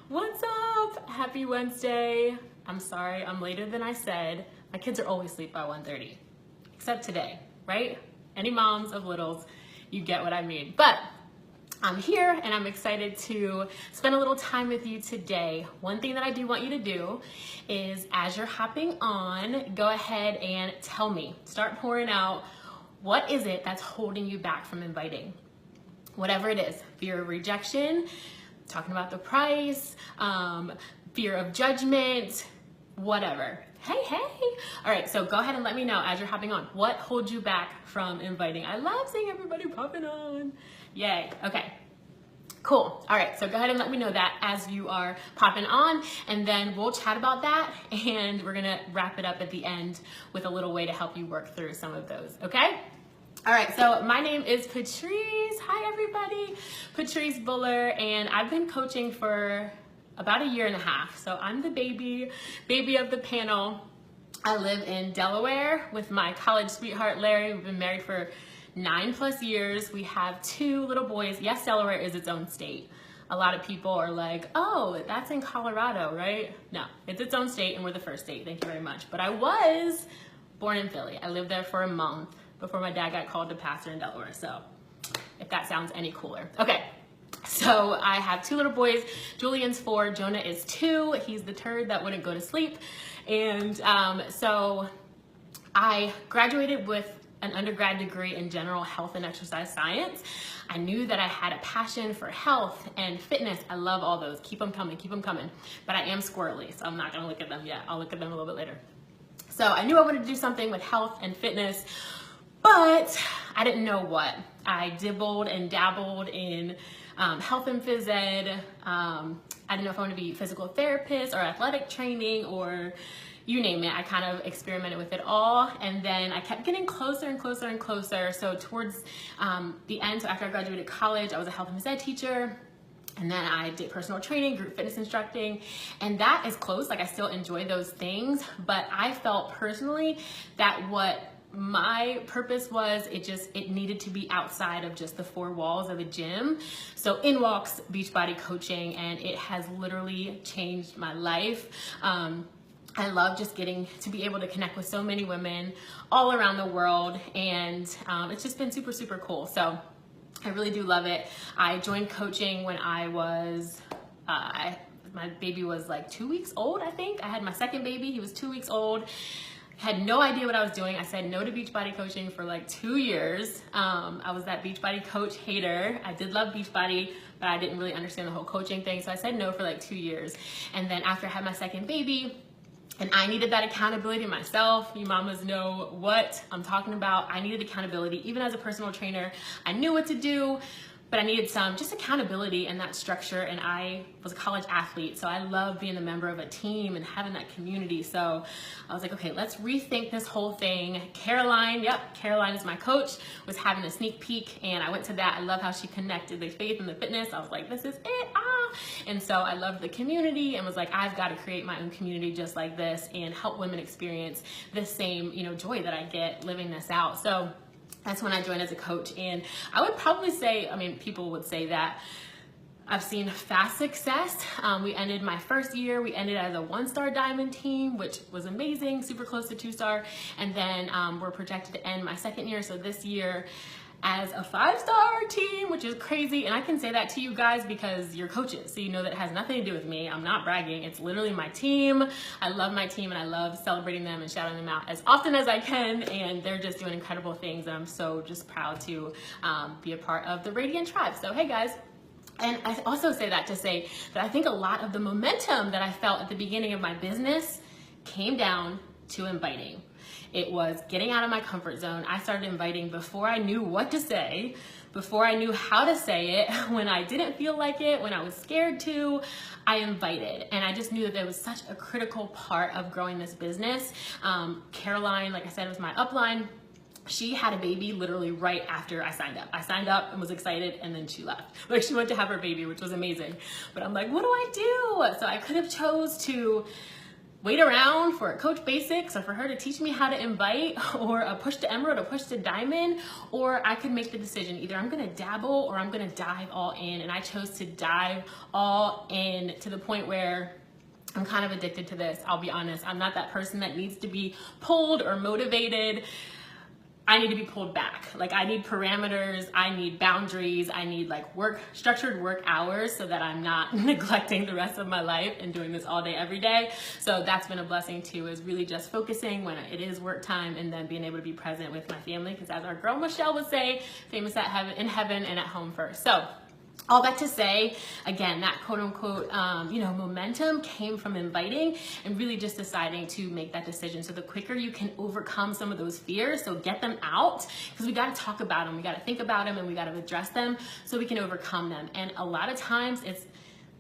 What's up? Happy Wednesday. I'm sorry, I'm later than I said. My kids are always asleep by 1:30, except today, right? Any moms of littles, you get what I mean. But I'm here and I'm excited to spend a little time with you today. One thing that I do want you to do is, as you're hopping on, go ahead and tell me, start pouring out, what is it that's holding you back from inviting? Whatever it is, fear of rejection, talking about the price, fear of judgment, whatever. Hey. All right, so go ahead and let me know as you're hopping on, what holds you back from inviting? I love seeing everybody popping on. Yay, okay. Cool. All right, so go ahead and let me know that as you are popping on, and then we'll chat about that, and we're gonna wrap it up at the end with a little way to help you work through some of those, okay? All right, so my name is Patrice. Hi, everybody. Patrice Buller, and I've been coaching for about 1.5 years. So I'm the baby of the panel. I live in Delaware with my college sweetheart, Larry. We've been married for 9+ years. We have 2 little boys. Yes, Delaware is its own state. A lot of people are like, oh, that's in Colorado, right? No, it's its own state, and we're the first state. Thank you very much. But I was born in Philly. I lived there for a month before my dad got called to pastor in Delaware. So if that sounds any cooler. Okay, so I have 2 little boys. Julian's 4, Jonah is 2. He's the turd that wouldn't go to sleep. And so I graduated with an undergrad degree in general health and exercise science. I knew that I had a passion for health and fitness. I love all those. Keep them coming. But I am squirrely, so I'm not gonna look at them yet. I'll look at them a little bit later. So I knew I wanted to do something with health and fitness, but I didn't know what. I dibbled and dabbled in health and phys ed. I didn't know if I wanted to be a physical therapist or athletic training or you name it. I kind of experimented with it all, and then I kept getting closer and closer and closer. So towards the end, so after I graduated college, I was a health and phys ed teacher. And then I did personal training, group fitness instructing, and that is close. Like, I still enjoy those things, but I felt personally that what my purpose was, it needed to be outside of just the 4 walls of a gym. So in walks Beachbody coaching, and it has literally changed my life. I love just getting to be able to connect with so many women all around the world, and it's just been super, super cool. So I really do love it. I joined coaching when I was, my baby was like 2 weeks old, I think. I had my second baby, he was 2 weeks old. Had no idea what I was doing. I said no to Beachbody coaching for like 2 years. I was that Beachbody coach hater. I did love Beachbody, but I didn't really understand the whole coaching thing. So I said no for like 2 years. And then after I had my second baby, and I needed that accountability myself. You mamas know what I'm talking about. I needed accountability. Even as a personal trainer, I knew what to do, but I needed some just accountability and that structure. And I was a college athlete, so I love being a member of a team and having that community. So I was like, okay, let's rethink this whole thing. Caroline is my coach, was having a sneak peek, and I went to that. I love how she connected the faith and the fitness. I was like, this is it, And so I loved the community and was like, I've got to create my own community just like this and help women experience the same, joy that I get living this out. So that's when I joined as a coach. And I would probably say, people would say that I've seen fast success. We ended my first year, we ended as a 1-star diamond team, which was amazing, super close to 2-star. And then we're projected to end my second year. So this year as a 5-star team, which is crazy. And I can say that to you guys because you're coaches. So you know that it has nothing to do with me. I'm not bragging. It's literally my team. I love my team, and I love celebrating them and shouting them out as often as I can. And they're just doing incredible things. And I'm so just proud to be a part of the Radiant Tribe. So hey guys. And I also say that to say that I think a lot of the momentum that I felt at the beginning of my business came down to inviting. It was getting out of my comfort zone. I started inviting before I knew what to say, before I knew how to say it, when I didn't feel like it, when I was scared to, I invited. And I just knew that there was such a critical part of growing this business. Caroline, like I said, was my upline. She had a baby literally right after I signed up. I signed up and was excited, and then she left. Like, she went to have her baby, which was amazing. But I'm like, what do I do? So I could have chose to wait around for a Coach Basics or for her to teach me how to invite, or a push to emerald, a push to diamond, or I could make the decision, either I'm gonna dabble or I'm gonna dive all in. And I chose to dive all in to the point where I'm kind of addicted to this. I'll be honest, I'm not that person that needs to be pulled or motivated. I need to be pulled back. Like, I need parameters, I need boundaries, I need like structured work hours so that I'm not neglecting the rest of my life and doing this all day, every day. So that's been a blessing too, is really just focusing when it is work time, and then being able to be present with my family. Because as our girl Michelle would say, famous in heaven and at home first. So all that to say, again, that quote unquote, momentum came from inviting and really just deciding to make that decision. So the quicker you can overcome some of those fears, so get them out, because we got to talk about them, we got to think about them, and we got to address them so we can overcome them. And a lot of times it's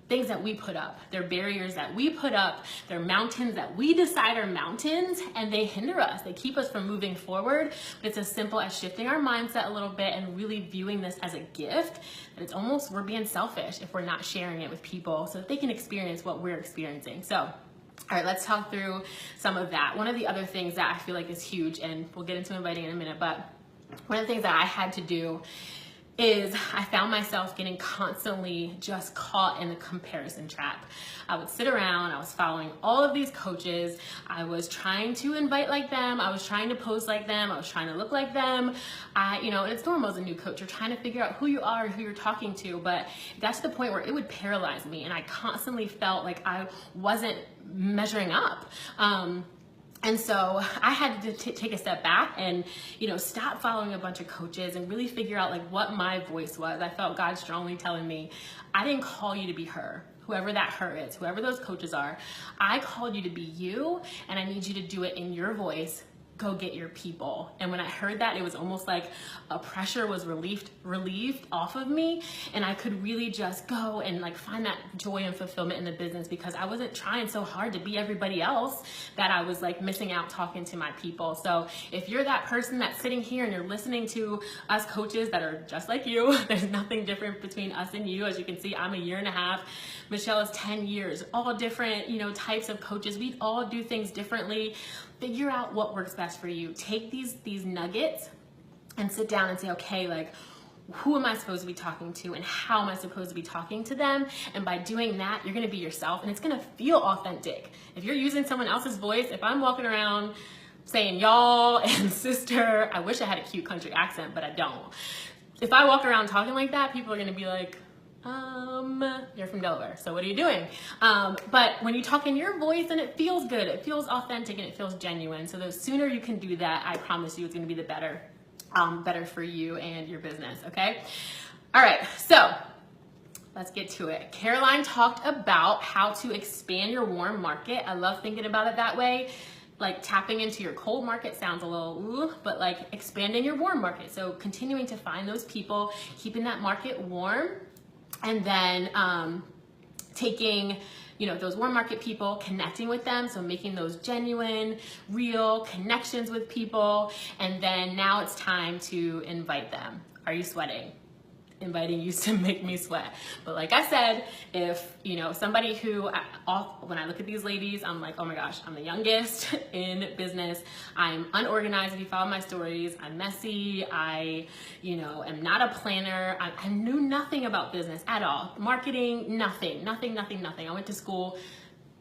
things that we put up. They're barriers that we put up. They're mountains that we decide are mountains, and they hinder us. They keep us from moving forward. But it's as simple as shifting our mindset a little bit and really viewing this as a gift, that it's almost, we're being selfish if we're not sharing it with people so that they can experience what we're experiencing. So, all right, let's talk through some of that. One of the other things that I feel like is huge, and we'll get into inviting in a minute, but one of the things that I had to do is I found myself getting constantly just caught in the comparison trap. I would sit around, I was following all of these coaches, I was trying to invite like them, I was trying to post like them, I was trying to look like them. And it's normal as a new coach, you're trying to figure out who you are and who you're talking to, but that's the point where it would paralyze me, and I constantly felt like I wasn't measuring up. And so I had to take a step back and, stop following a bunch of coaches and really figure out like what my voice was. I felt God strongly telling me, I didn't call you to be her, whoever that her is, whoever those coaches are. I called you to be you, and I need you to do it in your voice. Go get your people. And when I heard that, it was almost like a pressure was relieved off of me, and I could really just go and like find that joy and fulfillment in the business, because I wasn't trying so hard to be everybody else that I was like missing out talking to my people. So if you're that person that's sitting here and you're listening to us coaches that are just like you, there's nothing different between us and you. As you can see, I'm 1.5 years. Michelle is 10 years, all different, types of coaches. We all do things differently. Figure out what works best for you. Take these nuggets and sit down and say, okay, like, who am I supposed to be talking to, and how am I supposed to be talking to them? And by doing that, you're gonna be yourself, and it's gonna feel authentic. If you're using someone else's voice, if I'm walking around saying y'all and sister, I wish I had a cute country accent, but I don't. If I walk around talking like that, people are gonna be like, you're from Delaware, so what are you doing? But when you talk in your voice, then it feels good, it feels authentic, and it feels genuine. So the sooner you can do that, I promise you it's gonna be the better for you and your business, okay? All right, so let's get to it. Caroline talked about how to expand your warm market. I love thinking about it that way. Like tapping into your cold market sounds a little ooh, but like expanding your warm market. So continuing to find those people, keeping that market warm, and then taking those warm market people, connecting with them, so making those genuine, real connections with people, and then now it's time to invite them. Are you sweating? Inviting used to make me sweat. But like I said, if somebody who, when I look at these ladies, I'm like, oh my gosh, I'm the youngest in business. I'm unorganized. If you follow my stories, I'm messy. I, am not a planner. I knew nothing about business at all. Marketing, nothing. I went to school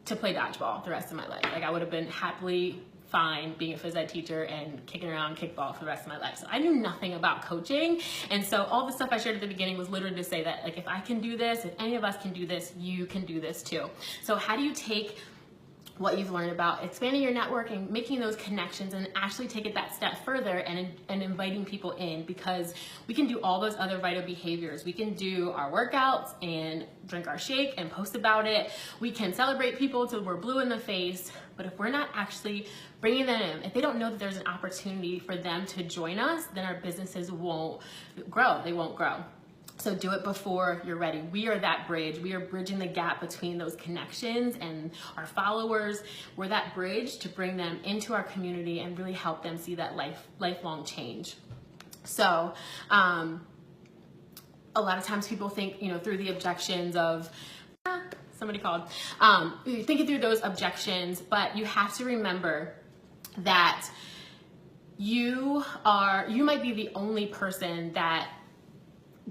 to play dodgeball the rest of my life. Like, I would have been happily fine being a phys ed teacher and kicking around kickball for the rest of my life. So I knew nothing about coaching. And so all the stuff I shared at the beginning was literally to say that, like, if I can do this, if any of us can do this, you can do this too. So how do you take what you've learned about expanding your network and making those connections and actually take it that step further and inviting people in? Because we can do all those other vital behaviors. We can do our workouts and drink our shake and post about it. We can celebrate people till we're blue in the face. But if we're not actually bringing them in, if they don't know that there's an opportunity for them to join us, then our businesses won't grow. They won't grow. So do it before you're ready. We are that bridge. We are bridging the gap between those connections and our followers. We're that bridge to bring them into our community and really help them see that lifelong change. So a lot of times people think, through the objections of, somebody called. Thinking through those objections, but you have to remember that you might be the only person that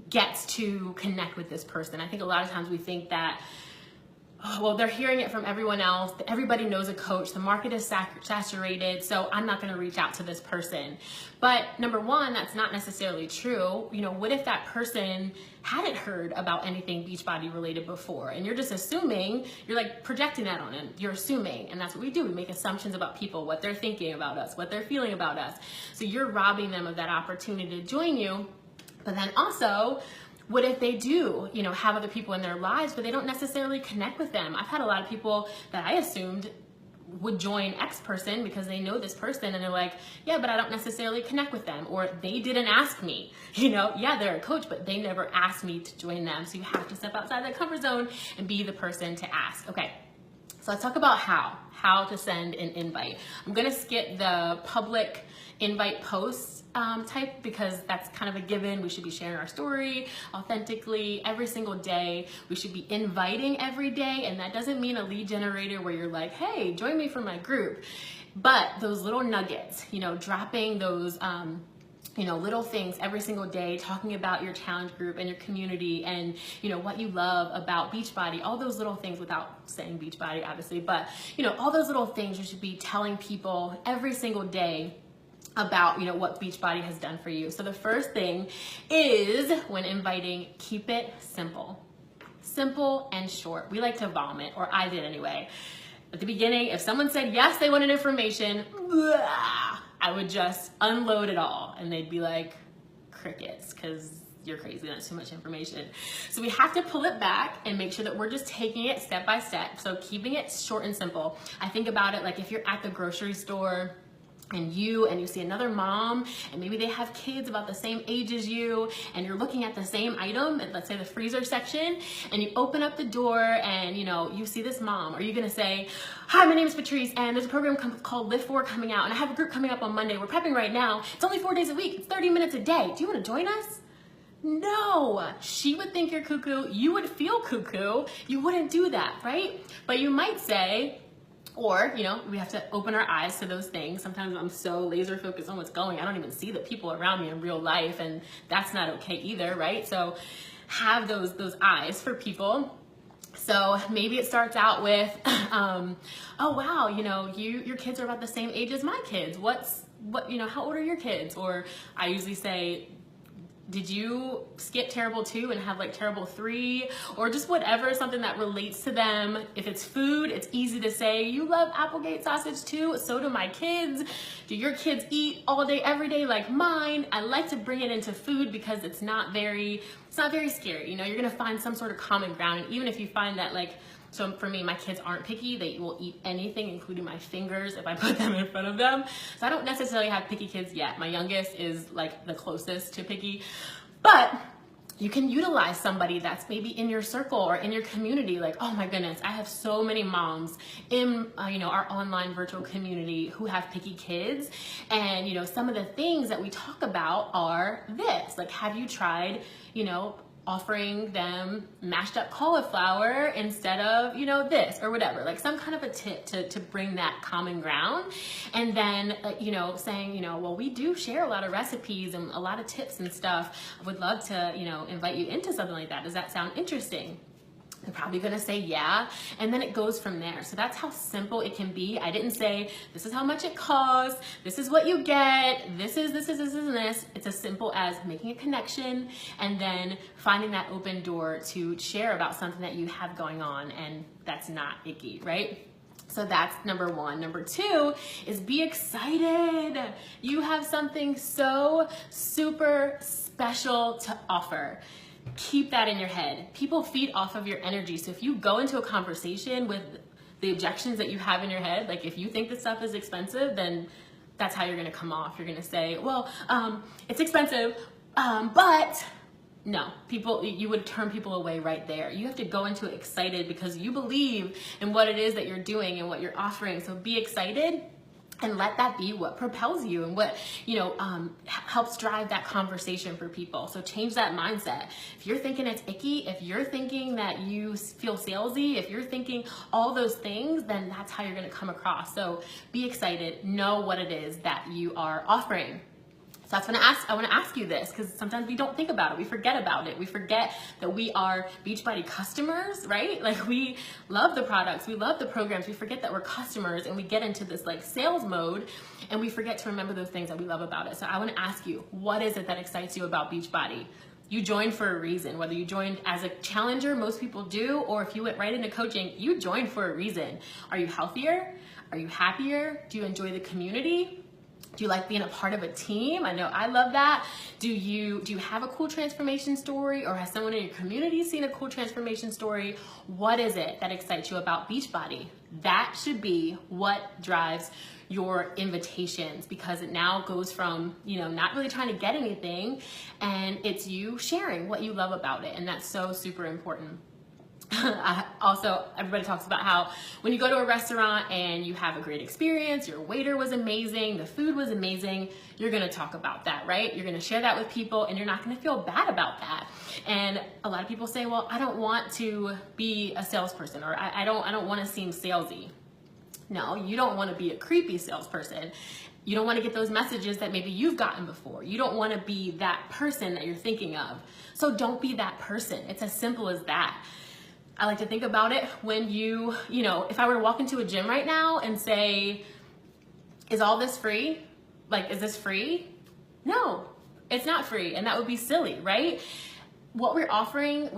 gets to connect with this person. I think a lot of times we think that, oh, well, they're hearing it from everyone else. Everybody knows a coach. The market is saturated, so I'm not going to reach out to this person. But number one, that's not necessarily true. You know, what if that person hadn't heard about anything Beachbody related before, and you're just assuming, you're like projecting that on them. You're assuming, and that's what we do. We make assumptions about people, what they're thinking about us, what they're feeling about us. So you're robbing them of that opportunity to join you. But then also, what if they do, you know, have other people in their lives, but they don't necessarily connect with them? I've had a lot of people that I assumed would join X person because they know this person, and they're like, yeah, but I don't necessarily connect with them, or they didn't ask me. You know, yeah, they're a coach, but they never asked me to join them. So you have to step outside that comfort zone and be the person to ask. Okay, so let's talk about how to send an invite. I'm gonna skip the public invite posts type, because that's kind of a given. We should be sharing our story authentically every single day. We should be inviting every day, and that doesn't mean a lead generator where you're like, hey, join me for my group. But those little nuggets, you know, dropping those you know, little things every single day, talking about your challenge group and your community, and you know what you love about Beachbody, all those little things, without saying Beachbody obviously, but you know, all those little things you should be telling people every single day about, you know, what Beachbody has done for you. So the first thing is, when inviting, keep it simple. Simple and short. We like to vomit, or I did anyway. At the beginning, if someone said yes, they wanted information, I would just unload it all, and they'd be like, crickets, because you're crazy, that's too much information. So we have to pull it back and make sure that we're just taking it step by step. So keeping it short and simple. I think about it like if you're at the grocery store and you see another mom, and maybe they have kids about the same age as you, and you're looking at the same item, let's say the freezer section, and you open up the door and you know, you see this mom. Are you gonna say, hi, my name is Patrice, and there's a program called Lift 4 coming out, and I have a group coming up on Monday. We're prepping right now. It's only 4 days a week. It's 30 minutes a day. Do you wanna join us? No, she would think you're cuckoo. You would feel cuckoo. You wouldn't do that, right? But you might say, or, you know, we have to open our eyes to those things. Sometimes I'm so laser focused on what's going, I don't even see the people around me in real life, and that's not okay either, right? So have those eyes for people. So maybe it starts out with, oh wow, you know, your kids are about the same age as my kids. You know, how old are your kids? Or I usually say, did you skip Terrible 2 and have like Terrible 3? Or just whatever, something that relates to them. If it's food, it's easy to say, you love Applegate sausage too, so do my kids. Do your kids eat all day, every day like mine? I like to bring it into food because it's not very scary. You know, you're gonna find some sort of common ground. And even if you find that, like, so for me, my kids aren't picky. They will eat anything, including my fingers, if I put them in front of them. So I don't necessarily have picky kids yet. My youngest is like the closest to picky. But you can utilize somebody that's maybe in your circle or in your community. Like, oh my goodness, I have so many moms in you know, our online virtual community who have picky kids. And you know, some of the things that we talk about are this. Like, have you tried, you know, offering them mashed up cauliflower instead of, you know, this or whatever, like some kind of a tip to bring that common ground. And then, you know, saying, you know, well, we do share a lot of recipes and a lot of tips and stuff. I would love to, you know, invite you into something like that. Does that sound interesting? They're probably gonna say yeah, and then it goes from there. So that's how simple it can be. I didn't say, this is how much it costs, this is what you get, this is this. It's as simple as making a connection and then finding that open door to share about something that you have going on, and that's not icky, right? So that's number one. Number two is be excited. You have something so super special to offer. Keep that in your head. People feed off of your energy. So if you go into a conversation with the objections that you have in your head, like if you think this stuff is expensive, then that's how you're gonna come off. You're gonna say, well, it's expensive, but no, you would turn people away right there. You have to go into it excited because you believe in what it is that you're doing and what you're offering. So be excited. And let that be what propels you and what, helps drive that conversation for people. So change that mindset. If you're thinking it's icky, if you're thinking that you feel salesy, if you're thinking all those things, then that's how you're going to come across. So be excited. Know what it is that you are offering. So that's I want to ask you this, because sometimes we don't think about it. We forget about it. We forget that we are Beachbody customers, right? Like, we love the products, we love the programs. We forget that we're customers, and we get into this like sales mode, and we forget to remember those things that we love about it. So I want to ask you, what is it that excites you about Beachbody? You joined for a reason. Whether you joined as a challenger, most people do, or if you went right into coaching, you joined for a reason. Are you healthier? Are you happier? Do you enjoy the community? Do you like being a part of a team? I know I love that. Do you have a cool transformation story, or has someone in your community seen a cool transformation story? What is it that excites you about Beachbody? That should be what drives your invitations, because it now goes from, not really trying to get anything, and it's you sharing what you love about it. And that's so super important. Also, everybody talks about how when you go to a restaurant and you have a great experience, your waiter was amazing, the food was amazing, you're going to talk about that, right? You're going to share that with people, and you're not going to feel bad about that. And a lot of people say, well, I don't want to be a salesperson, or I don't want to seem salesy. No, you don't want to be a creepy salesperson. You don't want to get those messages that maybe you've gotten before. You don't want to be that person that you're thinking of. So don't be that person. It's as simple as that. I like to think about it when if I were to walk into a gym right now and say, is all this free? Like, is this free? No, it's not free. And that would be silly, right? What we're offering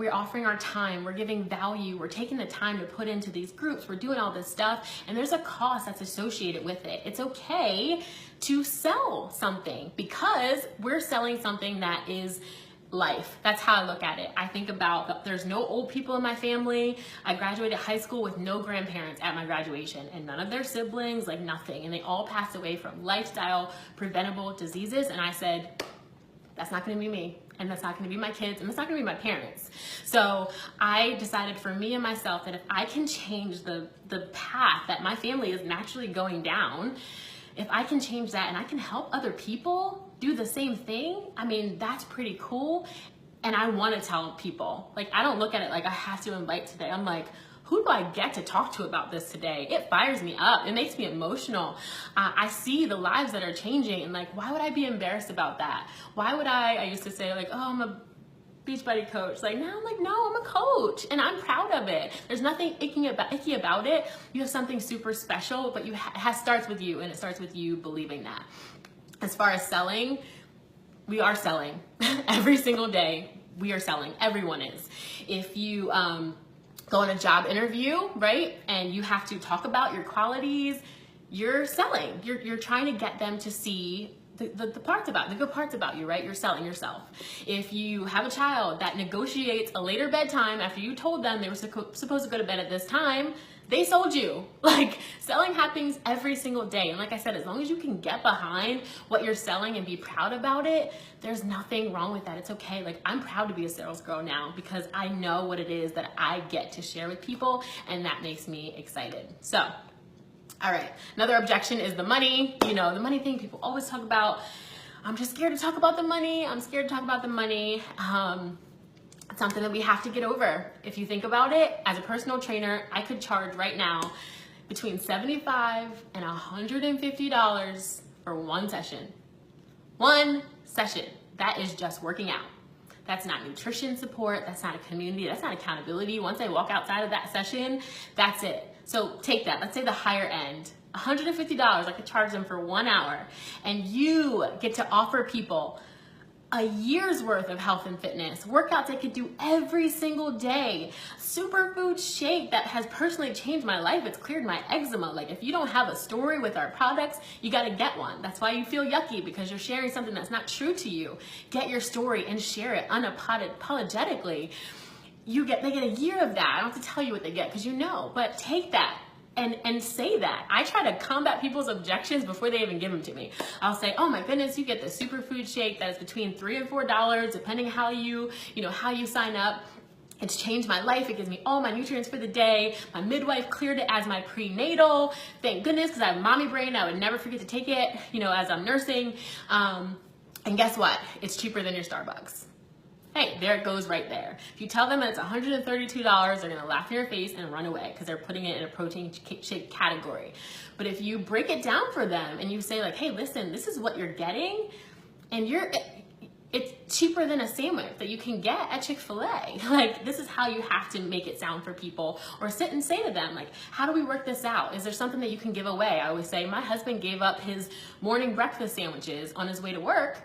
our time. We're giving value. We're taking the time to put into these groups. We're doing all this stuff, and there's a cost that's associated with it. It's okay to sell something, because we're selling something that is life. That's how I look at it. I think about, there's no old people in my family. I graduated high school with no grandparents at my graduation, and none of their siblings, like nothing. And they all passed away from lifestyle preventable diseases. And I said, that's not going to be me, and that's not going to be my kids, and that's not going to be my parents. So I decided for me and myself that if I can change the path that my family is naturally going down, if I can change that and I can help other people do the same thing, I mean, that's pretty cool. And I want to tell people, like, I don't look at it like I have to invite today. I'm like, who do I get to talk to about this today? It fires me up. It makes me emotional. I see the lives that are changing, and like, why would I be embarrassed about that? Why would I used to say like, oh, I'm a Beachbody coach. Like, now I'm like, no, I'm a coach, and I'm proud of it. There's nothing icky about it. You have something super special, but it starts with you, and it starts with you believing that. As far as selling, we are selling every single day. We are selling. Everyone is. If you go on a job interview, right, and you have to talk about your qualities, you're selling. You're trying to get them to see the good parts about you, right? You're selling yourself. If you have a child that negotiates a later bedtime after you told them they were supposed to go to bed at this time, they sold you. Like, selling happens every single day. And like I said, as long as you can get behind what you're selling and be proud about it, there's nothing wrong with that. It's okay. Like, I'm proud to be a sales girl now, because I know what it is that I get to share with people, and that makes me excited. So, all right, another objection is the money. The money thing people always talk about. I'm just scared to talk about the money. I'm scared to talk about the money. It's something that we have to get over. If you think about it, as a personal trainer, I could charge right now between $75 and $150 for one session. One session. That is just working out. That's not nutrition support. That's not a community. That's not accountability. Once I walk outside of that session, that's it. So take that. Let's say the higher end, $150. I could charge them for 1 hour, and you get to offer people a year's worth of health and fitness, workouts I could do every single day, superfood shake that has personally changed my life. It's cleared my eczema. Like, if you don't have a story with our products, you got to get one. That's why you feel yucky, because you're sharing something that's not true to you. Get your story and share it unapologetically. They get a year of that. I don't have to tell you what they get, because but take that and say that. I try to combat people's objections before they even give them to me. I'll say, oh my goodness, you get the superfood shake that is between $3 and $4, depending how you sign up. It's changed my life. It gives me all my nutrients for the day. My midwife cleared it as my prenatal. Thank goodness, because I have mommy brain. I would never forget to take it, as I'm nursing. And guess what? It's cheaper than your Starbucks. Hey, there it goes right there. If you tell them that it's $132, they're gonna laugh in your face and run away because they're putting it in a protein shake category. But if you break it down for them and you say like, hey, listen, this is what you're getting, and it's cheaper than a sandwich that you can get at Chick-fil-A. Like, this is how you have to make it sound for people, or sit and say to them, like, how do we work this out? Is there something that you can give away? I always say, my husband gave up his morning breakfast sandwiches on his way to work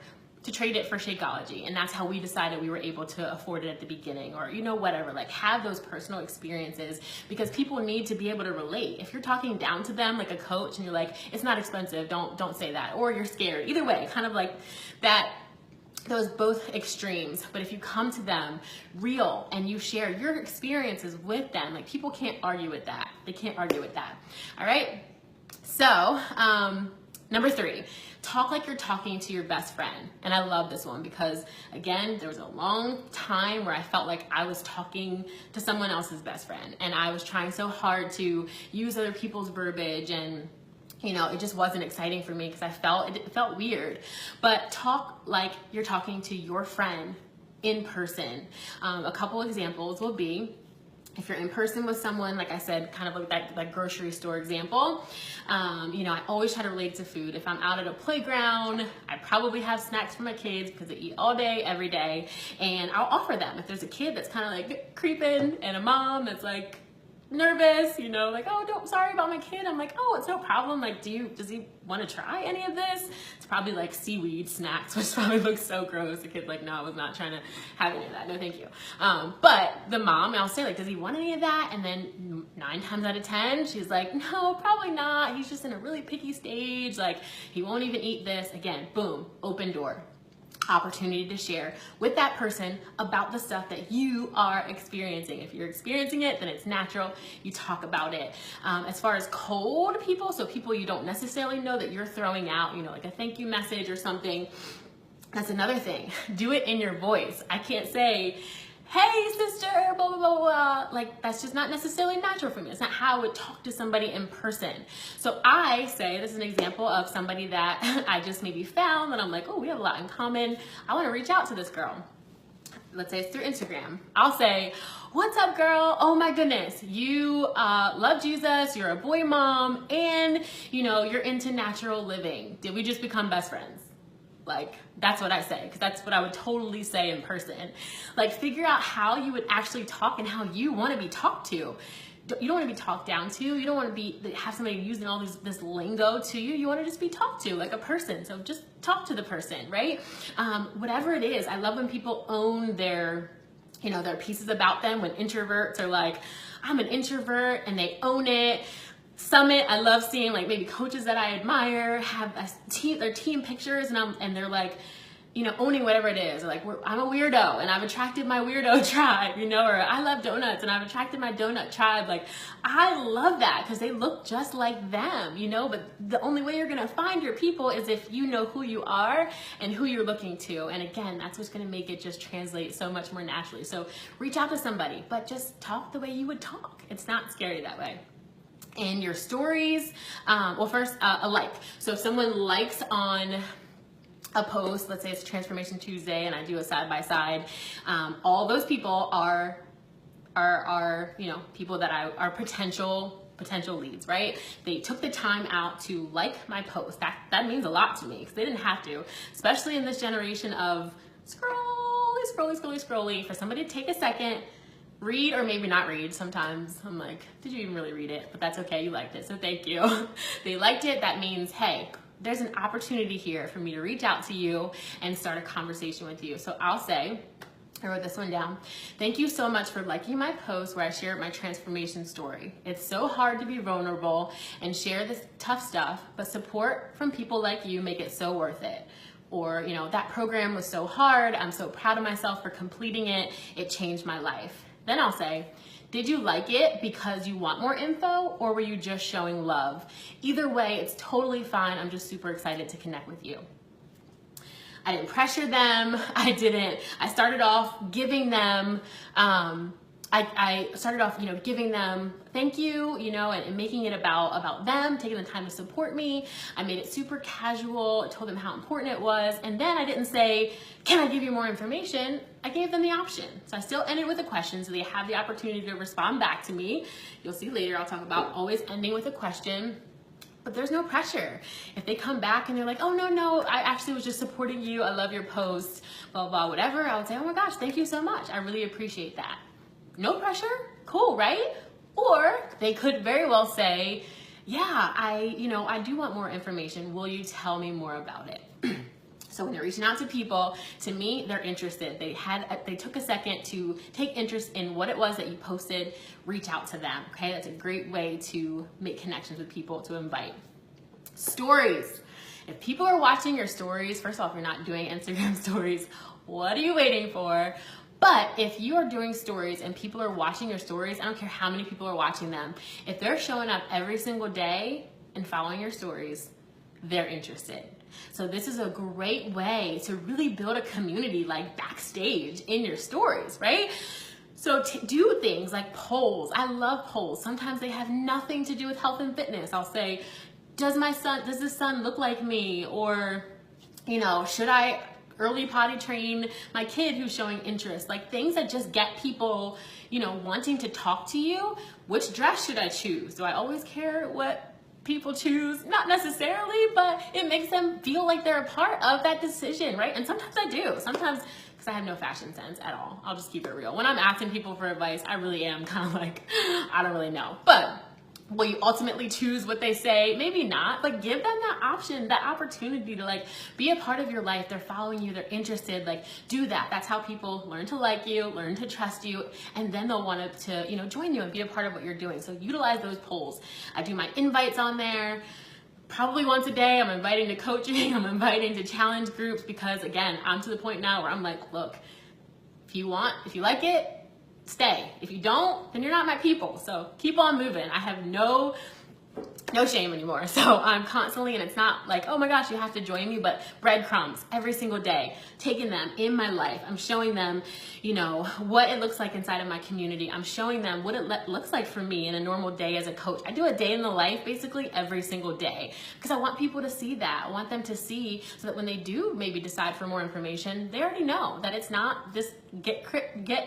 to trade it for Shakeology. And that's how we decided we were able to afford it at the beginning, or, whatever, like have those personal experiences, because people need to be able to relate. If you're talking down to them like a coach and you're like, it's not expensive, don't say that, or you're scared, either way, kind of like that, those both extremes. But if you come to them real and you share your experiences with them, like, people can't argue with that. They can't argue with that. All right. So, number 3, talk like you're talking to your best friend. And I love this one because, again, there was a long time where I felt like I was talking to someone else's best friend, and I was trying so hard to use other people's verbiage, and it just wasn't exciting for me because it felt weird. But talk like you're talking to your friend in person. A couple examples will be, if you're in person with someone, like I said, kind of like that grocery store example, I always try to relate to food. If I'm out at a playground, I probably have snacks for my kids because they eat all day, every day, and I'll offer them. If there's a kid that's kind of like creeping and a mom that's like nervous, like, oh, sorry about my kid. I'm like, oh, it's no problem. Like, does he want to try any of this? It's probably like seaweed snacks, which probably looks so gross. The kid's like, no, I was not trying to have any of that. No, thank you. But the mom, I'll say, like, does he want any of that? And then 9 times out of 10, she's like, no, probably not. He's just in a really picky stage. Like, he won't even eat this. Again, boom, open door. Opportunity to share with that person about the stuff that you are experiencing. If you're experiencing it, then it's natural. You talk about it. As far as cold people, so people you don't necessarily know that you're throwing out, like a thank you message or something, that's another thing. Do it in your voice. I can't say, hey sister, blah, blah, blah, blah. Like, that's just not necessarily natural for me. It's not how I would talk to somebody in person. So I say, this is an example of somebody that I just maybe found that I'm like, oh, we have a lot in common. I want to reach out to this girl. Let's say it's through Instagram. I'll say, what's up, girl? Oh my goodness. You love Jesus, you're a boy mom, and you're into natural living. Did we just become best friends? Like, that's what I say, because that's what I would totally say in person. Like, figure out how you would actually talk and how you want to be talked to. You don't want to be talked down to. You don't want to have somebody using all this lingo to you. You want to just be talked to like a person. So just talk to the person, right? Whatever it is. I love when people own their pieces about them. When introverts are like, I'm an introvert, and they own it. Summit, I love seeing like maybe coaches that I admire have their team pictures, and they're like, owning whatever it is. Or like, I'm a weirdo and I've attracted my weirdo tribe, or I love donuts and I've attracted my donut tribe. Like, I love that because they look just like them, but the only way you're gonna find your people is if you know who you are and who you're looking to. And again, that's what's gonna make it just translate so much more naturally. So reach out to somebody, but just talk the way you would talk. It's not scary that way. And your stories, first, a like. So if someone likes on a post, let's say it's Transformation Tuesday and I do a side-by-side, all those people are people that are potential leads, right? They took the time out to like my post. That means a lot to me because they didn't have to, especially in this generation of scrolly, for somebody to take a second, read, or maybe not read. Sometimes I'm like, did you even really read it? But that's okay, you liked it, so thank you. They liked it. That means, hey, there's an opportunity here for me to reach out to you and start a conversation with you. So I'll say, I wrote this one down. Thank you so much for liking my post where I shared my transformation story. It's so hard to be vulnerable and share this tough stuff, but support from people like you make it so worth it. Or, that program was so hard. I'm so proud of myself for completing it. It changed my life. Then I'll say, did you like it because you want more info, or were you just showing love? Either way, it's totally fine. I'm just super excited to connect with you. I didn't pressure them. I started off giving them I started off, giving them thank you, and making it about them, taking the time to support me. I made it super casual, told them how important it was. And then I didn't say, can I give you more information? I gave them the option. So I still ended with a question so they have the opportunity to respond back to me. You'll see later, I'll talk about always ending with a question. But there's no pressure. If they come back and they're like, oh, no, I actually was just supporting you. I love your post, blah, blah, whatever. I would say, oh my gosh, thank you so much. I really appreciate that. No pressure, cool, right? Or they could very well say, yeah, I do want more information. Will you tell me more about it? So when they're reaching out to people, to me, they're interested. They took a second to take interest in what it was that you posted, reach out to them, okay? That's a great way to make connections with people, to invite. Stories. If people are watching your stories, first off, you're not doing Instagram stories, what are you waiting for? But if you are doing stories and people are watching your stories, I don't care how many people are watching them, if they're showing up every single day and following your stories, they're interested. So this is a great way to really build a community like backstage in your stories, right? So do things like polls. I love polls. Sometimes they have nothing to do with health and fitness. I'll say, does this son look like me? Or, should I early potty train my kid who's showing interest? Like things that just get people, wanting to talk to you. Which dress should I choose? Do I always care what people choose? Not necessarily, but it makes them feel like they're a part of that decision, right? And sometimes I do. Sometimes, because I have no fashion sense at all. I'll just keep it real. When I'm asking people for advice, I really am kind of like, I don't really know. But will you ultimately choose what they say? Maybe not, but give them that option, that opportunity to be a part of your life. They're following you, they're interested, do that. That's how people learn to like you, learn to trust you, and then they'll want to, join you and be a part of what you're doing. So utilize those polls. I do my invites on there probably once a day. I'm inviting to coaching, I'm inviting to challenge groups, because again, I'm to the point now where I'm like, look, if you like it, stay. If you don't, then you're not my people. So keep on moving. I have no shame anymore. So I'm constantly, and it's not like, oh my gosh, you have to join me, but breadcrumbs every single day, taking them in my life. I'm showing them, what it looks like inside of my community. I'm showing them what it looks like for me in a normal day as a coach. I do a day in the life basically every single day, because I want people to see that. I want them to see, so that when they do maybe decide for more information, they already know that it's not this get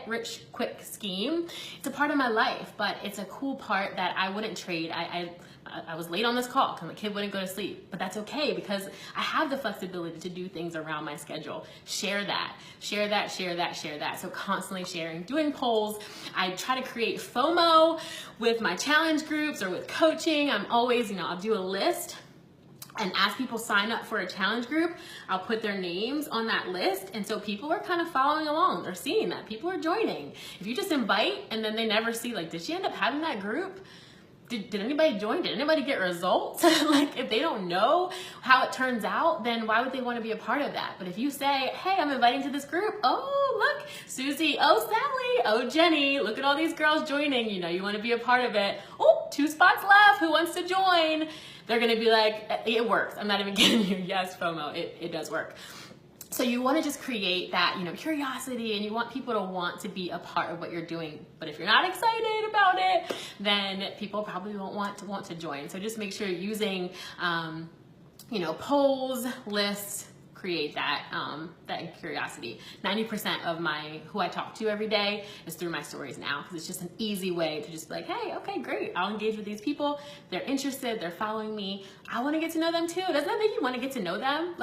rich quick scheme. It's a part of my life, but it's a cool part that I wouldn't trade. I was late on this call because my kid wouldn't go to sleep, but that's okay, because I have the flexibility to do things around my schedule. Share that. So constantly sharing, doing polls. I try to create FOMO with my challenge groups or with coaching. I'm always, I'll do a list, and as people sign up for a challenge group, I'll put their names on that list. And so people are kind of following along. They're seeing that people are joining. If you just invite and then they never see, did she end up having that group? Did anybody join? Did anybody get results? If they don't know how it turns out, then why would they want to be a part of that? But if you say, hey, I'm inviting to this group. Oh, look, Susie. Oh, Sally. Oh, Jenny. Look at all these girls joining. You want to be a part of it. Oh, 2 spots left. Who wants to join? They're going to be like, it works. I'm not even kidding you. Yes, FOMO. It does work. So you want to just create that, curiosity, and you want people to want to be a part of what you're doing. But if you're not excited about it, then people probably won't want to join. So just make sure you're using, polls, lists, create that curiosity. 90% of who I talk to every day is through my stories now, because it's just an easy way to just be like, hey, okay, great. I'll engage with these people. They're interested. They're following me. I want to get to know them too. Doesn't that make you want to get to know them?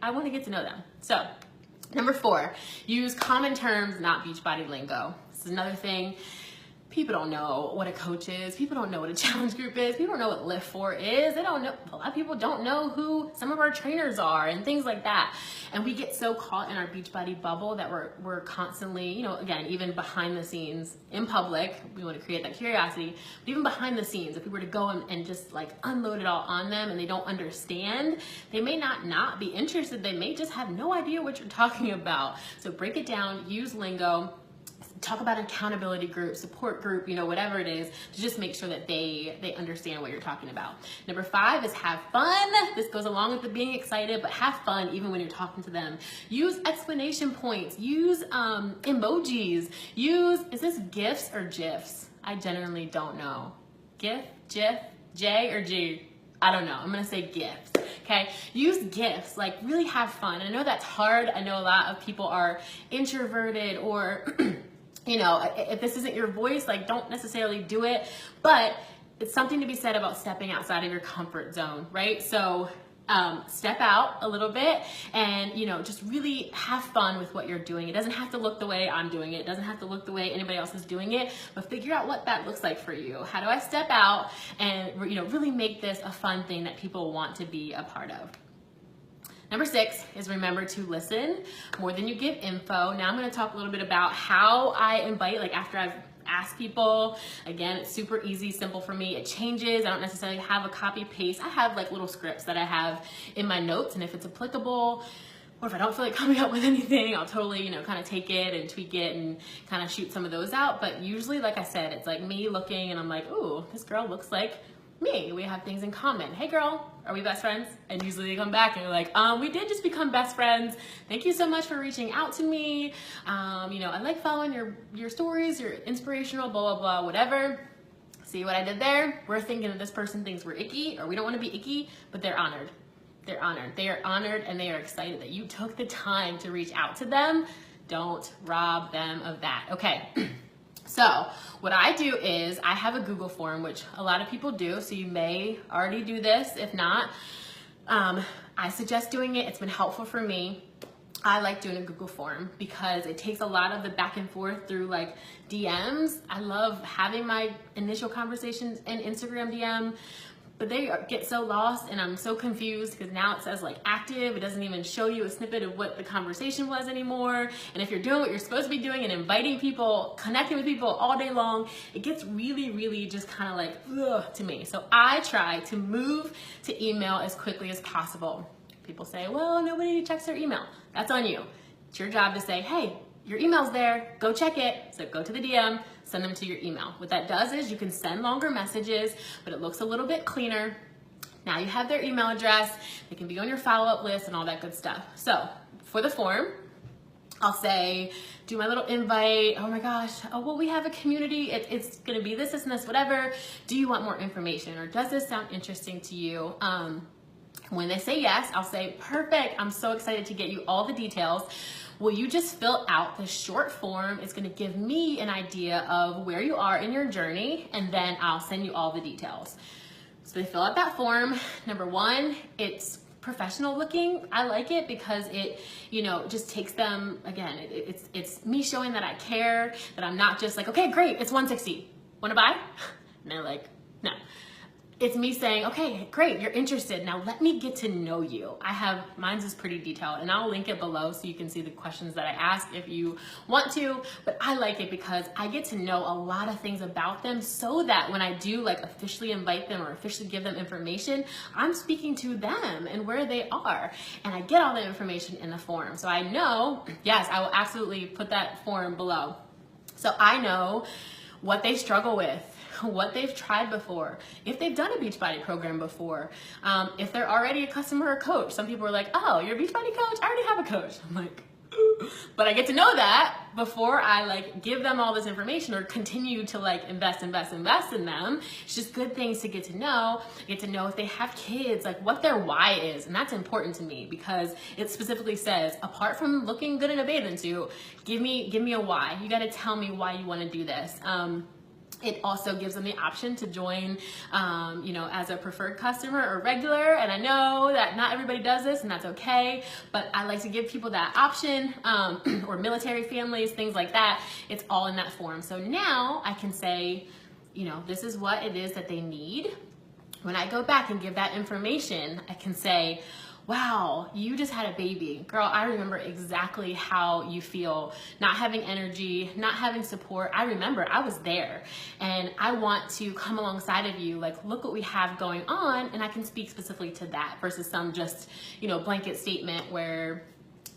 I want to get to know them. So number 4, use common terms, not Beachbody lingo. This is another thing. People don't know what a coach is. People don't know what a challenge group is. People don't know what Lift 4 is. They don't know. A lot of people don't know who some of our trainers are and things like that. And we get so caught in our Beachbody bubble that we're constantly, again, even behind the scenes in public, we want to create that curiosity. But even behind the scenes, if we were to go and just unload it all on them and they don't understand, they may not be interested. They may just have no idea what you're talking about. So break it down, use lingo. talk about an accountability group, support group, whatever it is, to just make sure that they understand what you're talking about. Number 5 is have fun. This goes along with the being excited, but have fun even when you're talking to them. Use explanation points, use emojis, is this GIFs or GIFs? I generally don't know. GIF, J or G? I don't know. I'm going to say GIFs. Okay. Use GIFs, like really have fun. I know that's hard. I know a lot of people are introverted or, if this isn't your voice, like don't necessarily do it, but it's something to be said about stepping outside of your comfort zone, right? So step out a little bit and, just really have fun with what you're doing. It doesn't have to look the way I'm doing it. It doesn't have to look the way anybody else is doing it, but figure out what that looks like for you. How do I step out and, really make this a fun thing that people want to be a part of? Number 6 is remember to listen more than you give info. Now I'm going to talk a little bit about how I invite, like after I've ask people. Again, it's super easy, simple for me. It changes. I don't necessarily have a copy paste. I have like little scripts that I have in my notes, and if it's applicable, or if I don't feel like coming up with anything, I'll totally, kind of take it and tweak it and kind of shoot some of those out. But usually, like I said, it's like me looking and I'm like, ooh, this girl looks like me. We have things in common. Hey girl, are we best friends? And usually they come back and they're like, we did just become best friends. Thank you so much for reaching out to me. I like following your stories, your inspirational, blah, blah, blah, whatever. See what I did there? We're thinking that this person thinks we're icky, or we don't want to be icky, but they're honored. They're honored. They are honored and they are excited that you took the time to reach out to them. Don't rob them of that. Okay. So what I do is I have a Google form, which a lot of people do. So you may already do this. If not, I suggest doing it. It's been helpful for me. I like doing a Google form because it takes a lot of the back and forth through like DMs. I love having my initial conversations in Instagram DM, but they get so lost and I'm so confused because now it says like active. It doesn't even show you a snippet of what the conversation was anymore. And if you're doing what you're supposed to be doing and inviting people, connecting with people all day long, it gets really, really just kind of like, ugh, to me. So I try to move to email as quickly as possible. People say, well, nobody checks their email. That's on you. It's your job to say, hey, your email's there, go check it. So go to the DM, send them to your email. What that does is you can send longer messages, but it looks a little bit cleaner. Now you have their email address, they can be on your follow-up list and all that good stuff. So for the form, I'll say, do my little invite. Oh my gosh, oh, well, we have a community. It's gonna be this, and this, whatever. Do you want more information, or does this sound interesting to you? When they say yes, I'll say, perfect, I'm so excited to get you all the details. Will you just fill out this short form? It's gonna give me an idea of where you are in your journey, and then I'll send you all the details. So they fill out that form. Number 1, it's professional looking. I like it because it, just takes them, again, it's me showing that I care, that I'm not just like, okay, great, it's 160. Wanna buy? And they're like, no. It's me saying, okay, great, you're interested. Now let me get to know you. Mine's is pretty detailed, and I'll link it below so you can see the questions that I ask if you want to, but I like it because I get to know a lot of things about them so that when I do like officially invite them or officially give them information, I'm speaking to them and where they are, and I get all the information in the form. So I know, yes, I will absolutely put that form below. So I know what they struggle with, what they've tried before, if they've done a Beachbody program before, if they're already a customer or coach. Some people are like, oh, you're a Beachbody coach? I already have a coach. I'm like, ooh. But I get to know that before I like give them all this information or continue to like invest in them. It's just good things to get to know. Get to know if they have kids, like what their why is. And that's important to me because it specifically says, apart from looking good in a bathing suit, give me a why. You got to tell me why you want to do this. It also gives them the option to join, as a preferred customer or regular. And I know that not everybody does this, and that's okay. But I like to give people that option, or military families, things like that. It's all in that form. So now I can say, this is what it is that they need. When I go back and give that information, I can say, wow, you just had a baby. Girl, I remember exactly how you feel, not having energy, not having support. I remember I was there, and I want to come alongside of you. Like, look what we have going on, and I can speak specifically to that versus some just, blanket statement where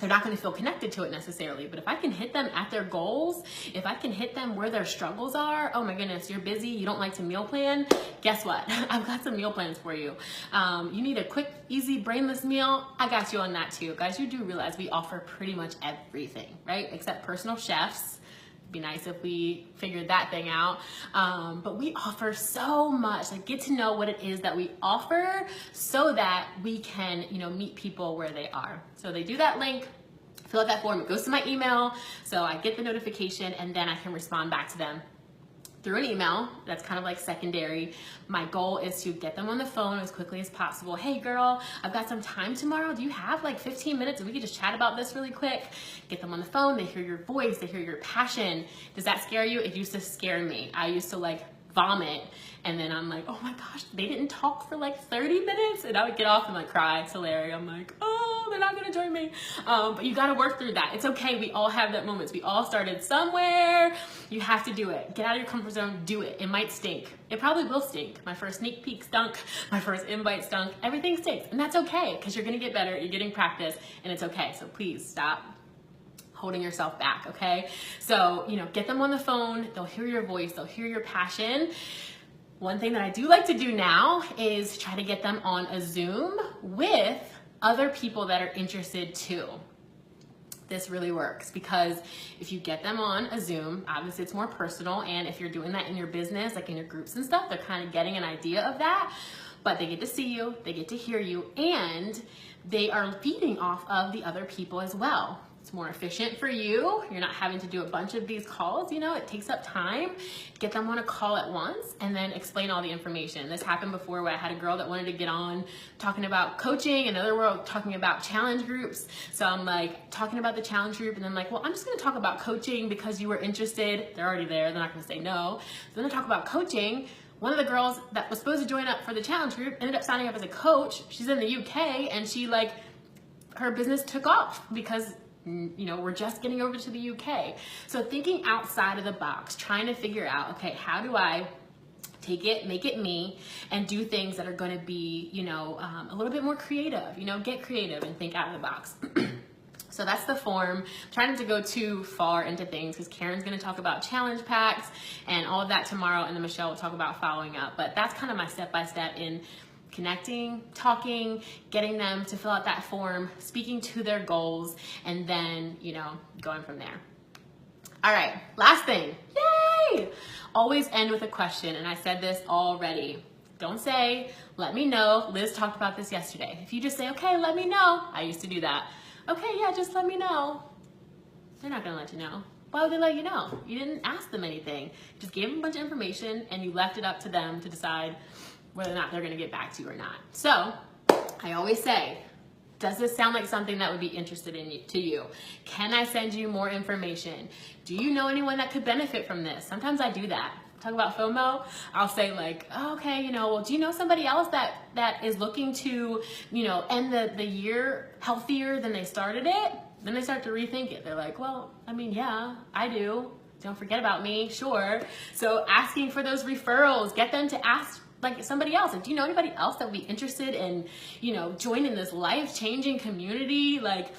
they're not going to feel connected to it necessarily. But if I can hit them at their goals, if I can hit them where their struggles are, oh my goodness, you're busy, you don't like to meal plan, guess what? I've got some meal plans for you. You need a quick, easy, brainless meal, I got you on that too. Guys, you do realize we offer pretty much everything, right? Except personal chefs. Be nice if we figured that thing out. But we offer so much. Like, get to know what it is that we offer so that we can, meet people where they are. So they do that link, fill out that form, it goes to my email, so I get the notification, and then I can respond back to them through an email. That's kind of like secondary. My goal is to get them on the phone as quickly as possible. Hey girl, I've got some time tomorrow. Do you have like 15 minutes and we could just chat about this really quick? Get them on the phone. They hear your voice. They hear your passion. Does that scare you? It used to scare me. I used to like vomit, and then I'm like, oh my gosh, they didn't talk for like 30 minutes, and I would get off and like cry. It's hilarious. I'm like, oh, they're not gonna join me. But you gotta work through that. It's okay. We all have that moments. We all started somewhere. You have to do it. Get out of your comfort zone. Do it. It might stink. It probably will stink. My first sneak peek stunk. My first invite stunk. Everything stinks, and that's okay, because you're gonna get better. You're getting practice, and it's okay. So please stop holding yourself back, okay? So, get them on the phone. They'll hear your voice. They'll hear your passion. One thing that I do like to do now is try to get them on a Zoom with other people that are interested too. This really works, because if you get them on a Zoom, obviously it's more personal, and if you're doing that in your business, like in your groups and stuff, they're kind of getting an idea of that, but they get to see you, they get to hear you, and they are feeding off of the other people as well. It's more efficient for you. You're not having to do a bunch of these calls, it takes up time. Get them on a call at once and then explain all the information. This happened before, where I had a girl that wanted to get on talking about coaching, another girl talking about challenge groups. So I'm like talking about the challenge group, and then I'm like, well, I'm just gonna talk about coaching because you were interested. They're already there, they're not gonna say no. So then I talk about coaching. One of the girls that was supposed to join up for the challenge group ended up signing up as a coach. She's in the UK, and her business took off because we're just getting over to the UK. So thinking outside of the box, trying to figure out, okay, how do I take it, make it me, and do things that are going to be, a little bit more creative, get creative and think out of the box. So that's the form. I'm trying not to go too far into things, because Karen's going to talk about challenge packs and all of that tomorrow, and then Michelle will talk about following up. But that's kind of my step-by-step in connecting, talking, getting them to fill out that form, speaking to their goals, and then, going from there. All right, last thing. Yay! Always end with a question, and I said this already. Don't say, let me know. Liz talked about this yesterday. If you just say, okay, let me know. I used to do that. Okay, yeah, just let me know. They're not gonna let you know. Why would they let you know? You didn't ask them anything. You just gave them a bunch of information, and you left it up to them to decide whether or not they're gonna get back to you or not. So I always say, does this sound like something that would be interested to you? Can I send you more information? Do you know anyone that could benefit from this? Sometimes I do that. Talk about FOMO, I'll say like, oh, okay, well, do you know somebody else that is looking to, end the year healthier than they started it? Then they start to rethink it. They're like, well, yeah, I do. Don't forget about me, sure. So asking for those referrals, get them to ask like somebody else. Like, do you know anybody else that would be interested in, joining this life-changing community? Like,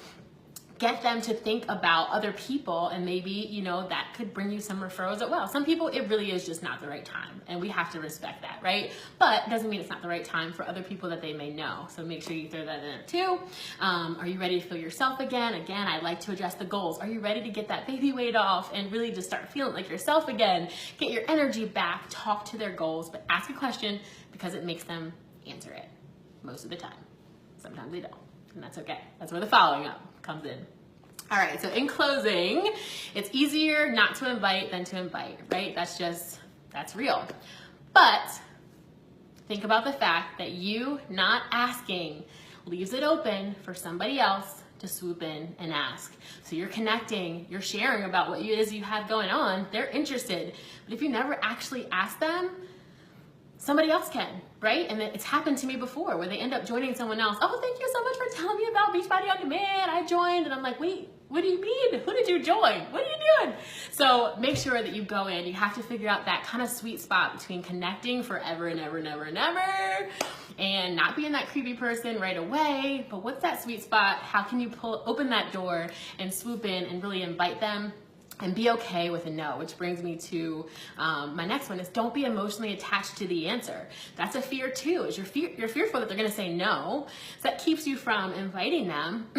get them to think about other people, and maybe, that could bring you some referrals as well. Some people, it really is just not the right time, and we have to respect that, right? But it doesn't mean it's not the right time for other people that they may know. So make sure you throw that in there too. Are you ready to feel yourself again? Again, I like to address the goals. Are you ready to get that baby weight off and really just start feeling like yourself again? Get your energy back, talk to their goals, but ask a question, because it makes them answer it most of the time. Sometimes they don't, and that's okay. That's where the following up comes in. All right, so in closing, it's easier not to invite than to invite, right? That's real. But think about the fact that you not asking leaves it open for somebody else to swoop in and ask. So you're connecting, you're sharing about what it is you have going on. They're interested. But if you never actually ask them, somebody else can, right? And it's happened to me before, where they end up joining someone else. Oh, thank you so much for telling me about Beachbody On Demand. I joined, and I'm like, wait, What do you mean? Who did you join? What are you doing? So make sure that you go in. You have to figure out that kind of sweet spot between connecting forever and ever and ever and ever and not being that creepy person right away. But what's that sweet spot? How can you open that door and swoop in and really invite them and be okay with a no? Which brings me to my next one is don't be emotionally attached to the answer. That's a fear too, is you're fearful that they're gonna say no. So that keeps you from inviting them.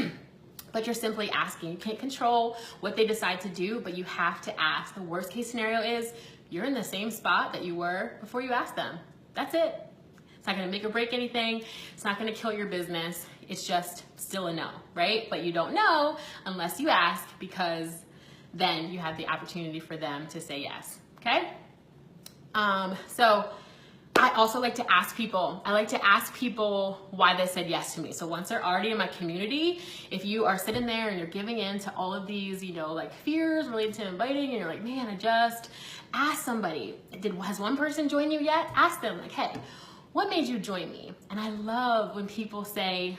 But you're simply asking. You can't control what they decide to do, but you have to ask. The worst case scenario is you're in the same spot that you were before you asked them. That's it. It's not gonna make or break anything. It's not gonna kill your business. It's just still a no, right? But you don't know unless you ask, because then you have the opportunity for them to say yes, okay? So I also like to ask people. I like to ask people why they said yes to me. So once they're already in my community, if you are sitting there and you're giving in to all of these, like fears related to inviting, and you're like, man, I just asked somebody. Has one person joined you yet? Ask them, like, hey, what made you join me? And I love when people say,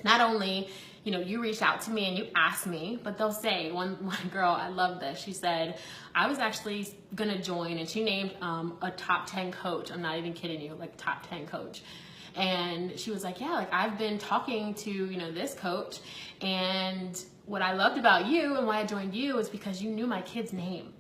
not only, you reached out to me and you asked me, but they'll say, one girl, I love this. She said, I was actually gonna join, and she named a top 10 coach. I'm not even kidding you, like top 10 coach. And she was like, yeah, like I've been talking to, this coach, and what I loved about you and why I joined you is because you knew my kid's name.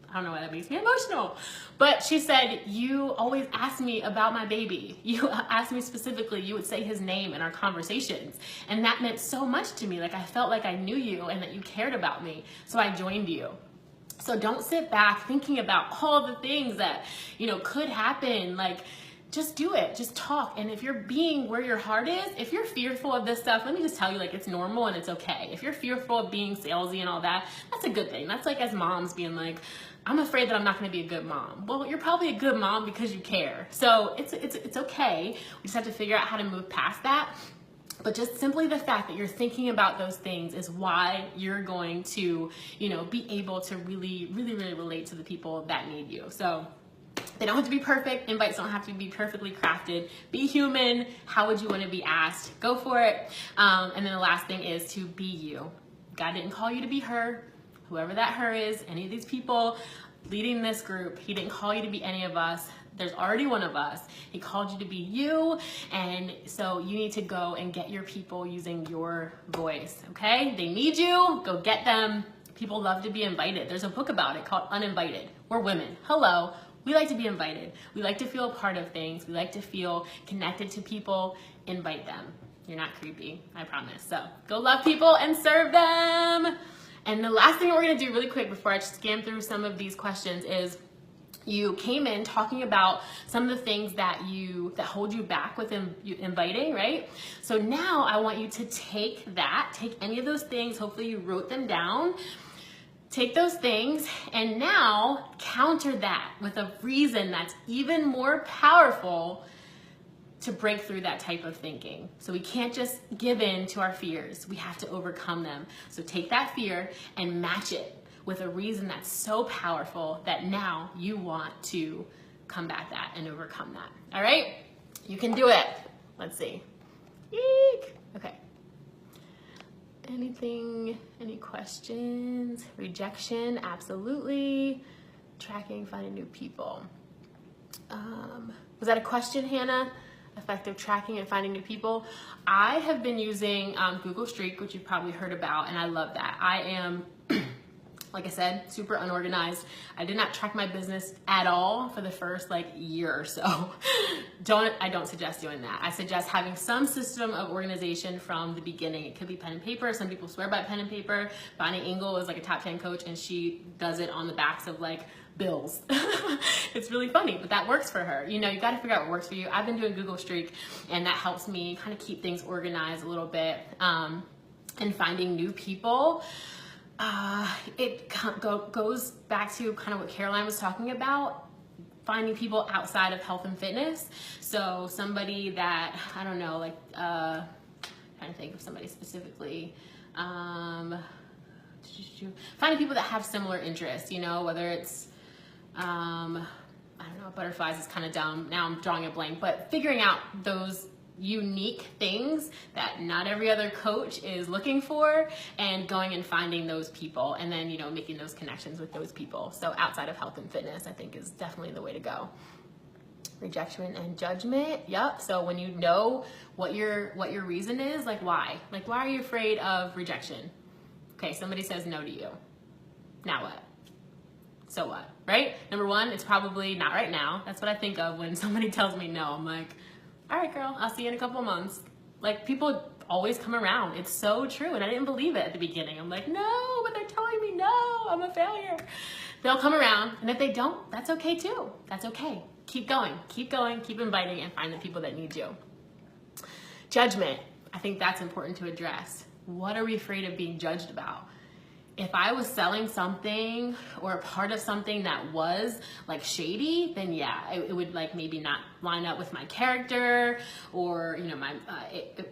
I don't know why that makes me emotional. But she said, you always ask me about my baby. You asked me specifically, you would say his name in our conversations. And that meant so much to me. Like I felt like I knew you and that you cared about me. So I joined you. So don't sit back thinking about all the things that, could happen. Like, just do it, just talk. And if you're being where your heart is, if you're fearful of this stuff, let me just tell you, like, it's normal and it's okay. If you're fearful of being salesy and all that, that's a good thing. That's like as moms being like, I'm afraid that I'm not gonna be a good mom. Well, you're probably a good mom because you care. So it's okay. We just have to figure out how to move past that. But just simply the fact that you're thinking about those things is why you're going to, be able to really, really, really relate to the people that need you. So they don't have to be perfect. Invites don't have to be perfectly crafted. Be human. How would you want to be asked? Go for it. And then the last thing is to be you. God didn't call you to be her, whoever that her is, any of these people leading this group. He didn't call you to be any of us. There's already one of us. He called you to be you. And so you need to go and get your people using your voice, okay? They need you. Go get them. People love to be invited. There's a book about it called Uninvited. We're women. Hello. We like to be invited. We like to feel a part of things. We like to feel connected to people. Invite them. You're not creepy, I promise. So go love people and serve them. And the last thing we're gonna do really quick before I scan through some of these questions is you came in talking about some of the things that hold you back with inviting, right? So now I want you to take any of those things, hopefully you wrote them down, take those things and now counter that with a reason that's even more powerful to break through that type of thinking. So we can't just give in to our fears. We have to overcome them. So take that fear and match it with a reason that's so powerful that now you want to combat that and overcome that. All right? You can do it. Let's see. Eek. Okay. Any questions? Rejection, absolutely. Tracking, finding new people. Was that a question, Hannah? Effective tracking and finding new people. I have been using Google Streak, which you've probably heard about, and I love that. I am, like I said, super unorganized. I did not track my business at all for the first year or so. I don't suggest doing that. I suggest having some system of organization from the beginning. It could be pen and paper. Some people swear by pen and paper. Bonnie Engel is a top 10 coach, and she does it on the backs of bills. It's really funny, but that works for her. You got to figure out what works for you. I've been doing Google Streak, and that helps me kind of keep things organized a little bit. And finding new people, it goes back to kind of what Caroline was talking about, finding people outside of health and fitness. So somebody that, I don't know, trying to think of somebody specifically, finding people that have similar interests, whether it's, I don't know, butterflies is kind of dumb. Now I'm drawing a blank, but figuring out those unique things that not every other coach is looking for, and going and finding those people, and then, you know, making those connections with those people. So outside of health and fitness, I think is definitely the way to go. Rejection and judgment. Yep. So when you know what your reason is, like why are you afraid of rejection? Okay, somebody says no to you. Now what? So what, right? Number one, it's probably not right now. That's what I think of when somebody tells me no. I'm like, all right, girl, I'll see you in a couple of months. Like, people always come around. It's so true. And I didn't believe it at the beginning. I'm like, no, but they're telling me no, I'm a failure. They'll come around. And if they don't, that's okay too. That's okay. Keep going, keep inviting, and find the people that need you. Judgment. I think that's important to address. What are we afraid of being judged about? If I was selling something or a part of something that was like shady, then yeah, it would like maybe not line up with my character, or, you know,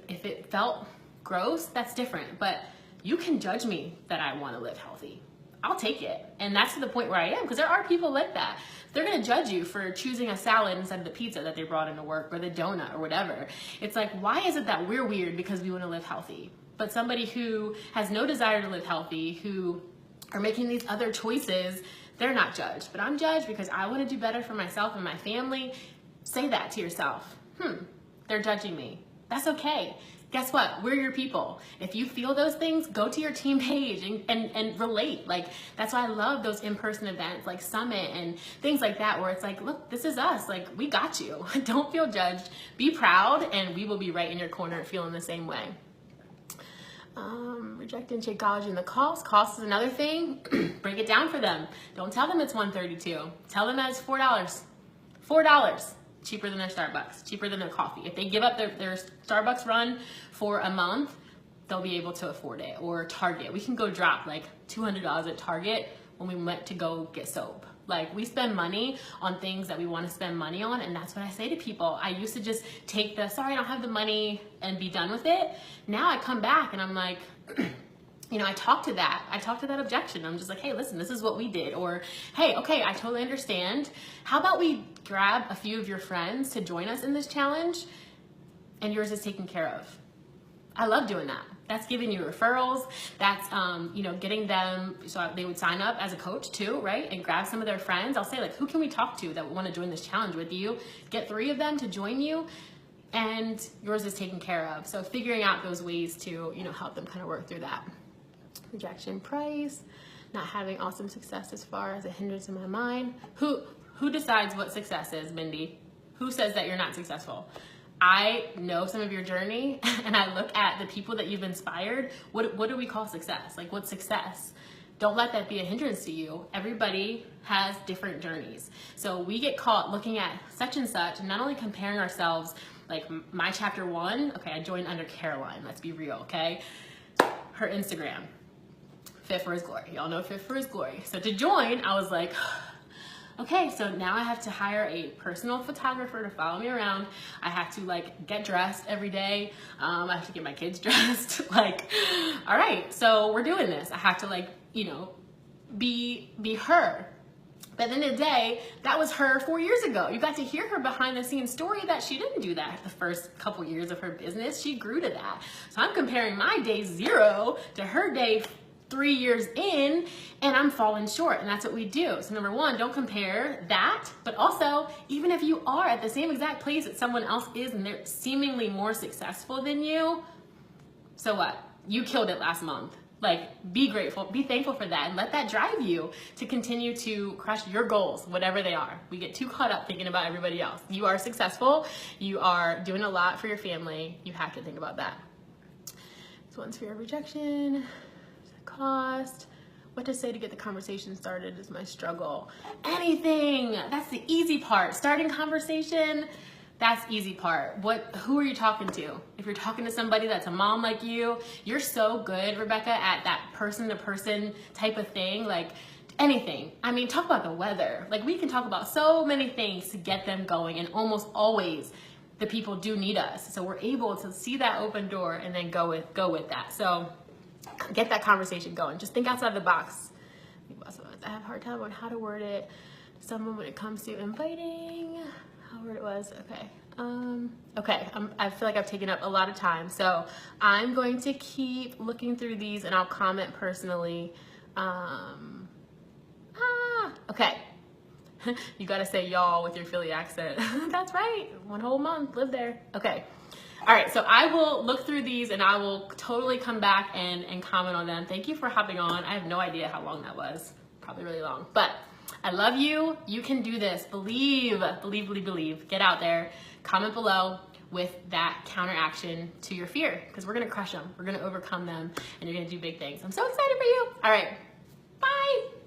if it felt gross, that's different. But you can judge me that I want to live healthy. I'll take it. And that's to the point where I am, because there are people like that. They're going to judge you for choosing a salad instead of the pizza that they brought into work, or the donut or whatever. It's like, why is it that we're weird because we want to live healthy? But somebody who has no desire to live healthy, who are making these other choices, they're not judged. But I'm judged because I want to do better for myself and my family. Say that to yourself. They're judging me. That's okay. Guess what? We're your people. If you feel those things, go to your team page and relate. Like, that's why I love those in-person events like Summit and things like that, where it's like, look, this is us. Like, we got you. Don't feel judged. Be proud, and we will be right in your corner feeling the same way. Rejecting Shakeology and the cost. Cost is another thing. Break it down for them. Don't tell them it's $132. Tell them that it's $4. $4. Cheaper than their Starbucks, cheaper than their coffee. If they give up their Starbucks run for a month, they'll be able to afford it. Or Target. We can go drop like $200 at Target when we went to go get soap. Like, we spend money on things that we want to spend money on, and that's what I say to people. I used to just take the, sorry, I don't have the money, and be done with it. Now I come back and I'm like, you know, I talk to that objection. I'm just like, hey, listen, this is what we did. Or, hey, okay, I totally understand. How about we grab a few of your friends to join us in this challenge, and yours is taken care of. I love doing that. That's giving you referrals. That's, you know, getting them, so they would sign up as a coach too, right? And grab some of their friends. I'll say, like, who can we talk to that would want to join this challenge with you? Get 3 of them to join you, and yours is taken care of. So figuring out those ways to, you know, help them kind of work through that. Rejection, price, not having awesome success as far as a hindrance in my mind. Who decides what success is, Mindy? Who says that you're not successful? I know some of your journey, and I look at the people that you've inspired. What do we call success? Like, what's success? Don't let that be a hindrance to you. Everybody has different journeys. So we get caught looking at such and such, and not only comparing ourselves, like my chapter 1, okay, I joined under Caroline, let's be real, okay? Her Instagram, Fit for His Glory. Y'all know Fit for His Glory. So to join, I was like, okay, so now I have to hire a personal photographer to follow me around. I have to like get dressed every day. I have to get my kids dressed. Like, all right, so we're doing this. I have to, like, you know, be her. But at the end of the day, that was her 4 years ago. You got to hear her behind the scenes story that she didn't do that the first couple years of her business. She grew to that. So I'm comparing my day 0 to her day 3 years in, and I'm falling short, and that's what we do. So number 1, don't compare that, but also, even if you are at the same exact place that someone else is and they're seemingly more successful than you, so what? You killed it last month. Like, be grateful, be thankful for that, and let that drive you to continue to crush your goals, whatever they are. We get too caught up thinking about everybody else. You are successful, you are doing a lot for your family, you have to think about that. This one's fear of rejection. Cost, what to say to get the conversation started is my struggle. Anything. That's the easy part. Starting conversation, that's easy part. Who are you talking to? If you're talking to somebody that's a mom like you, you're so good, Rebecca, at that person-to-person type of thing. Like, anything. I mean, talk about the weather. Like, we can talk about so many things to get them going, and almost always the people do need us. So we're able to see that open door and then go with that. So get that conversation going. Just think outside the box. I have a hard time on how to word it to someone when it comes to inviting. however it was. Okay. Okay, I feel like I've taken up a lot of time, so I'm going to keep looking through these and I'll comment personally. Okay. You gotta say y'all with your Philly accent. That's right, 1 whole month, live there. Okay. All right, so I will look through these and I will totally come back and comment on them. Thank you for hopping on. I have no idea how long that was. Probably really long, but I love you. You can do this. Believe, believe, believe, believe. Get out there. Comment below with that counteraction to your fear, because we're gonna crush them. We're gonna overcome them and you're gonna do big things. I'm so excited for you. All right, bye.